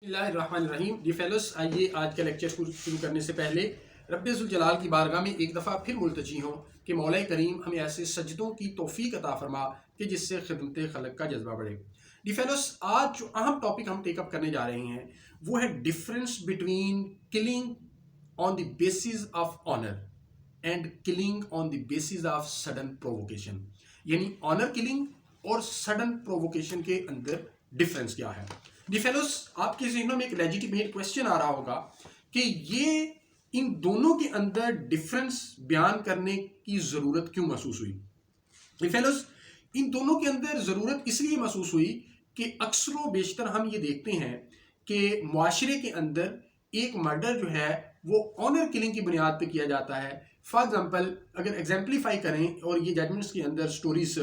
बिस्मिल्लाहिर्रहमानिर्रहीम। D fellows, आइए आज का लेक्चर शुरू करने से पहले रब्बिल जलाल की बारगाह में एक दफ़ा फिर मुल्तजी हों कि मौला करीम हमें ऐसे सजदों की तौफीक अता फरमा कि जिससे खिदमत खलक का जज्बा बढ़े। डी फेलोस, आज जो अहम टॉपिक हम टेकअप करने जा रहे हैं वो है difference between killing on the basis of honour and killing on the basis of sudden provocation. यानी ऑनर किलिंग और सडन प्रोवोकेशन के अंदर डिफरेंस क्या है। डी फेलोस, आपके ज़हनों में एक लेजिटिमेट क्वेश्चन आ रहा होगा कि ये इन दोनों के अंदर डिफरेंस बयान करने की ज़रूरत क्यों महसूस हुई। डी फेलोस, इन दोनों के अंदर ज़रूरत इसलिए महसूस हुई कि अक्सर बेशतर हम ये देखते हैं कि मुआशरे के अंदर एक मर्डर जो है वो ऑनर किलिंग की बुनियाद पे किया जाता है। फॉर एग्जांपल, अगर एग्जाम्पलीफाई करें और ये जजमेंट्स के अंदर स्टोरीज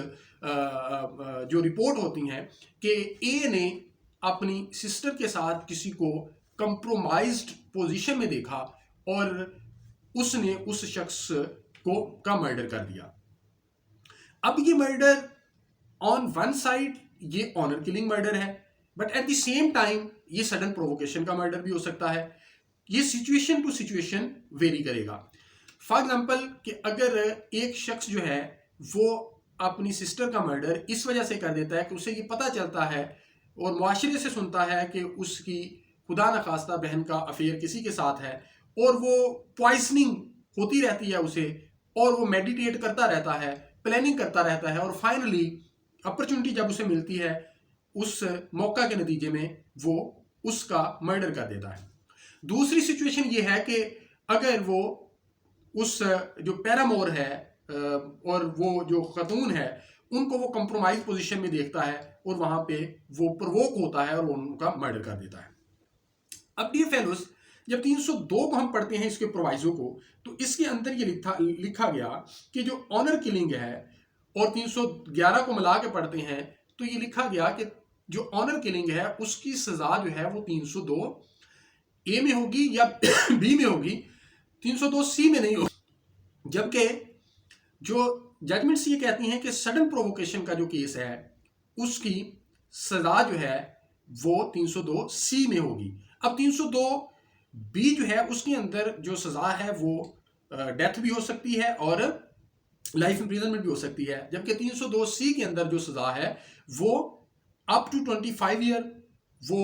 जो रिपोर्ट होती हैं कि ए ने अपनी सिस्टर के साथ किसी को कंप्रोमाइज्ड पोजीशन में देखा और उसने उस शख्स का मर्डर कर दिया। अब ये मर्डर ऑन वन साइड ये ऑनर किलिंग मर्डर है, but at the same time ये सडन प्रोवोकेशन का मर्डर भी हो सकता है। ये सिचुएशन टू सिचुएशन वेरी करेगा। फॉर एग्जांपल कि अगर एक शख्स जो है वो अपनी सिस्टर का मर्डर इस वजह से कर देता है कि उसे ये पता चलता है और मुआशरे से सुनता है कि उसकी खुदा न खास्ता बहन का अफेयर किसी के साथ है और वो पॉइजनिंग होती रहती है उसे, और वो मेडिटेट करता रहता है, प्लानिंग करता रहता है, और फाइनली अपॉर्चुनिटी जब उसे मिलती है उस मौका के नतीजे में वो उसका मर्डर कर देता है। दूसरी सिचुएशन ये है कि अगर वो उस जो पैरामोर है और वो जो खतून है उनको वो कंप्रोमाइज पोजीशन में देखता है और वहां पे वो प्रवोक होता है और वो उनका मर्डर कर देता है। अब डियर फेलोस, जब 302 को हम पढ़ते हैं इसके प्रोवाइजो को, तो इसके अंदर ये लिखा गया कि जो ऑनर किलिंग है, और 311 को मिला के पढ़ते हैं तो ये लिखा गया कि जो ऑनर किलिंग है उसकी सजा जो है वो 302 ए में होगी या बी में होगी, 302 सी में नहीं होगी। जबकि जो जजमेंट्स ये कहती हैं कि सडन प्रोवोकेशन का जो केस है उसकी सजा जो है वो 302 सी में होगी। अब 302 बी जो है उसके अंदर जो सजा है वो डेथ भी हो सकती है और लाइफ इंप्रिजनमेंट भी हो सकती है, जबकि 302 सी के अंदर जो सजा है वो अप टू 25 ईयर, वो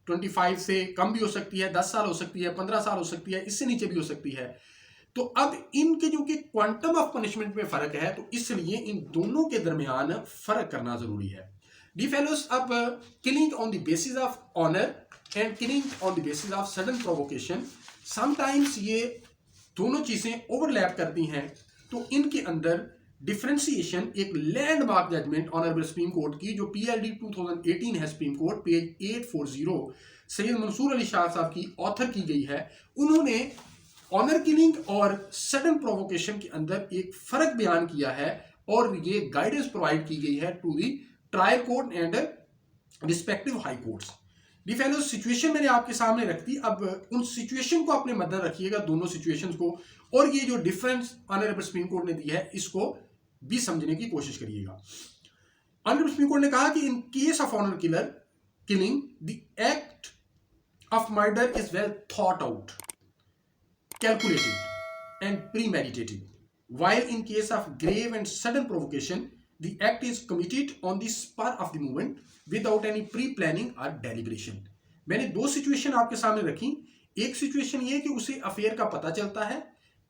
25 से कम भी हो सकती है, 10 साल हो सकती है, 15 साल हो सकती है, इससे नीचे भी हो सकती है। तो अब इनके जो कि क्वांटम ऑफ पनिशमेंट में फर्क है, तो इसलिए इन दोनों के दरमियान फर्क करना जरूरी है। डी फेलोस, अब killing on the basis of honour and killing on the basis of sudden provocation, sometimes ये दोनों चीजें ओवरलैप करती हैं, तो इनके अंदर डिफरेंशिएशन एक landmark judgment honourable supreme court की जो PLD 2018 है, supreme court page 840 Syed Mansoor Ali Shah sahib की ऑथर की गई है। उन्होंने ऑनर किलिंग और सडन प्रोवोकेशन के अंदर एक फर्क बयान किया है और ये गाइडेंस प्रोवाइड की गई है to the trial court and respective high courts. Dear fellows, situation मैंने आपके सामने रख दी। अब उन सिचुएशन को अपने मद्देनजर रखिएगा, दोनों सिचुएशंस को, और ये जो डिफरेंस ऑनरेबल सुप्रीम कोर्ट ने दी है इसको भी समझने की कोशिश करिएगा। ऑनरेबल सुप्रीम कोर्ट ने कहा कि in case of honour killing the act of murder is well thought out, calculated and premeditated, while in case of grave and sudden provocation the act is committed on the spur of the moment without any pre-planning or deliberation। मैंने दो situation आपके सामने रखी। एक situation ये कि उसे affair का पता चलता है,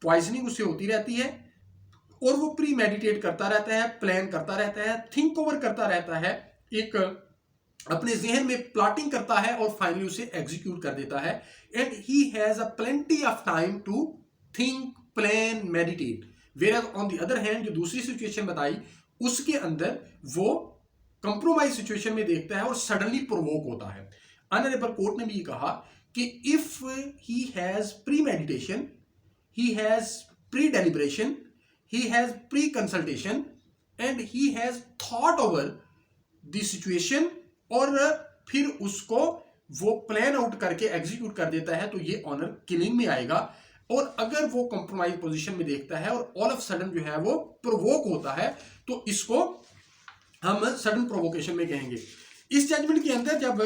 पॉइजनिंग उसे होती रहती है और वो प्री मेडिटेट करता रहता है, प्लान करता रहता है, थिंक ओवर करता रहता है, एक अपने जहन में प्लॉटिंग करता है और फाइनली उसे एग्जीक्यूट कर देता है। And he has a plenty of time to think, plan, meditate. Where on the other hand जो दूसरी सिचुएशन बताई उसके अंदर वो कंप्रोमाइज सिचुएशन में देखता है और सडनली प्रोवोक होता है। ऑनरेबल कोर्ट ने भी ये कहा कि if he has pre meditation, he has pre deliberation, he has pre consultation and he has thought over the situation और फिर उसको वो प्लान आउट करके एग्जीक्यूट कर देता है, तो ये ऑनर किलिंग में आएगा। और अगर वो कंप्रोमाइज पोजीशन में देखता है और ऑल ऑफ सडन जो है वो प्रोवोक होता है, तो इसको हम सडन प्रोवोकेशन में कहेंगे। इस जजमेंट के अंदर जब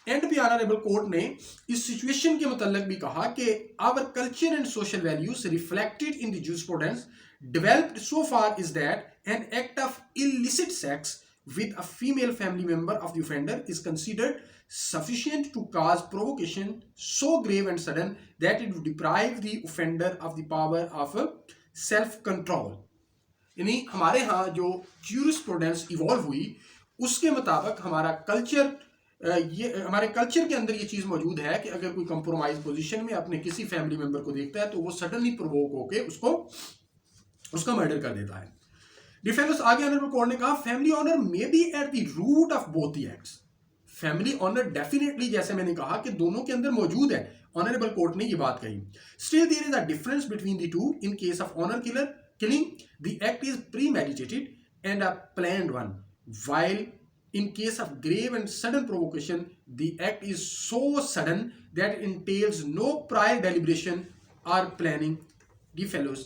एंड भी ऑनरेबल कोर्ट ने इस सिचुएशन के मतलब भी कहा कि our culture and social values reflected in the jurisprudence developed so far is that an act of illicit sex with a female family member of the offender is considered sufficient to cause provocation so grave and sudden that it would deprive the offender of the power of self control. यानी हमारे यहाँ जो jurisprudence evolve हुई उसके मुताबिक हमारा culture, ये हमारे कल्चर के अंदर ये चीज़ मौजूद है कि अगर कोई कंप्रोमाइज पोजीशन में अपने किसी फैमिली मेंबर को देखता है तो वो सडनली प्रोवोक होकर उसका मर्डर कर देता है। डिफेंस आगे ऑनरेबल कोर्ट ने कहा family honour may be at the root of both the acts. Family honour definitely, जैसे मैंने कहा कि दोनों के अंदर मौजूद है, ऑनरेबल कोर्ट ने ये बात कही। Still there is a difference between the two. In case of honour killing the act is premeditated and a planned one, while in case of grave and sudden provocation the act is so sudden that it entails no prior deliberation or planning. D fellows,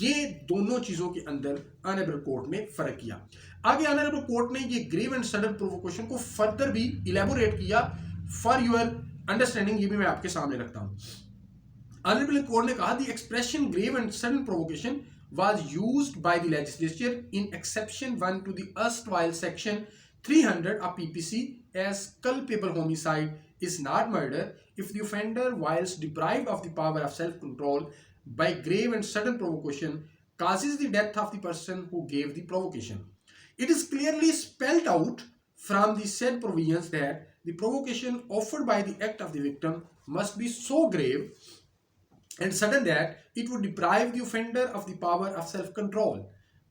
ये दोनों चीजों के अंदर honourable court ने फर्क किया। आगे honourable court ने ये ग्रेव एंड सडन प्रोवोकेशन को फर्दर भी इलेबोरेट किया फॉर योर अंडरस्टैंडिंग, ये भी मैं आपके सामने रखता हूं। ऑनरेबल कोर्ट ने कहा the expression grave and sudden provocation was used by the legislature in exception 1 to the erstwhile section 300 of PPC as culpable homicide is not murder if the offender, whilst deprived of the power of self-control by grave and sudden provocation, causes the death of the person who gave the provocation. It is clearly spelled out from the said provisions that the provocation offered by the act of the victim must be so grave and sudden that it would deprive the offender of the power of self-control.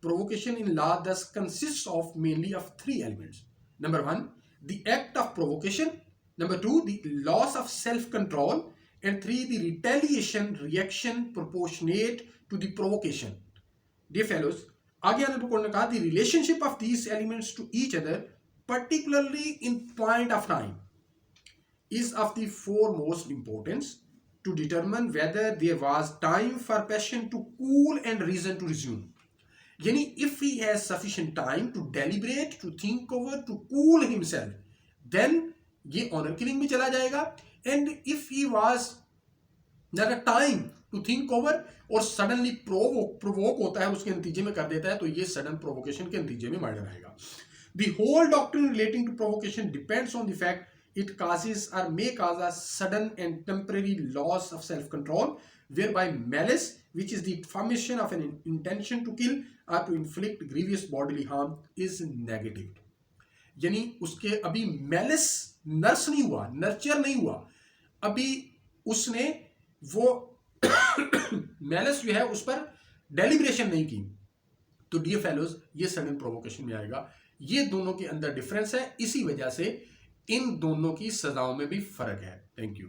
Provocation in law thus consists of mainly of three elements. Number one, the act of provocation. Number two, the loss of self-control. And three, the retaliation reaction proportionate to the provocation. Dear fellows, आगे honourable court ने कहा the relationship of these elements to each other, particularly in point of time, is of the foremost importance to determine whether there was time for passion to cool and reason to resume. Yani if he has sufficient time to deliberate, to think over, to cool himself, then ये honor killing में चला जाएगा। And if he was not a time to think over और suddenly provoke होता है, उसके नतीजे में कर देता है, तो ये sudden provocation के नतीजे में murder आएगा। The whole doctrine relating to provocation depends on the fact it causes or may cause a sudden and temporary loss of self-control, whereby malice, which is the formation of an intention to kill or to inflict grievous bodily harm, is negative. यानी उसके अभी malice nurse नहीं हुआ, nurture नहीं हुआ, अभी उसने वो malice जो है उस पर डेलिब्रेशन नहीं की, तो डियर फेलोज ये सडन प्रोवोकेशन में आएगा। ये दोनों के अंदर डिफरेंस है, इसी वजह से इन दोनों की सजाओं में भी फर्क है। Thank you.